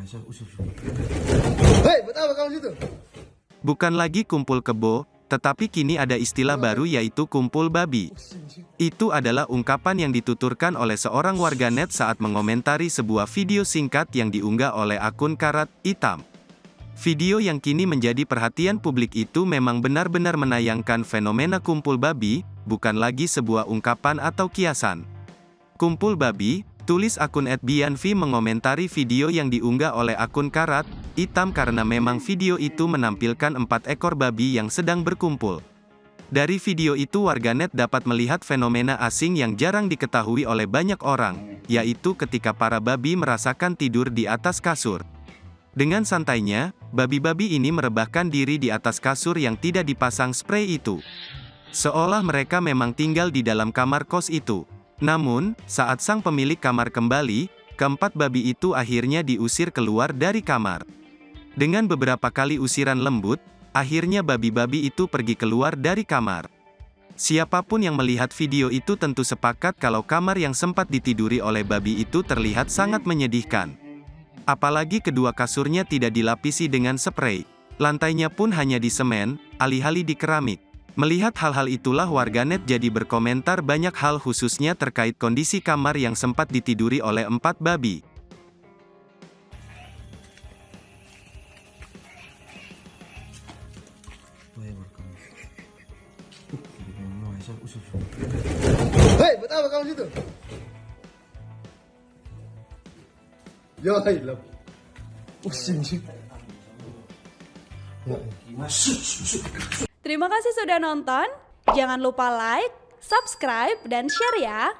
Hei, buat apa kamu situ? Bukan lagi kumpul kebo, tetapi kini ada istilah baru yaitu kumpul babi. Itu adalah ungkapan yang dituturkan oleh seorang warganet saat mengomentari sebuah video singkat yang diunggah oleh akun Karat Hitam. Video yang kini menjadi perhatian publik itu memang benar-benar menayangkan fenomena kumpul babi, bukan lagi sebuah ungkapan atau kiasan. Kumpul babi, tulis akun @bianvi mengomentari video yang diunggah oleh akun Karat Hitam karena memang video itu menampilkan 4 ekor babi yang sedang berkumpul. Dari video itu warganet dapat melihat fenomena asing yang jarang diketahui oleh banyak orang, yaitu ketika para babi merasakan tidur di atas kasur. Dengan santainya, babi-babi ini merebahkan diri di atas kasur yang tidak dipasang spray itu. Seolah mereka memang tinggal di dalam kamar kos itu. Namun, saat sang pemilik kamar kembali, keempat babi itu akhirnya diusir keluar dari kamar. Dengan beberapa kali usiran lembut, akhirnya babi-babi itu pergi keluar dari kamar. Siapapun yang melihat video itu tentu sepakat kalau kamar yang sempat ditiduri oleh babi itu terlihat sangat menyedihkan. Apalagi kedua kasurnya tidak dilapisi dengan spray. Lantainya pun hanya di semen, alih-alih di keramik. Melihat hal-hal itulah warganet jadi berkomentar banyak hal khususnya terkait kondisi kamar yang sempat ditiduri oleh 4 babi. Hei, buat apa kamu situ? Ya, ilah. Pusing sih. Terima kasih sudah nonton. Jangan lupa like, subscribe, dan share ya.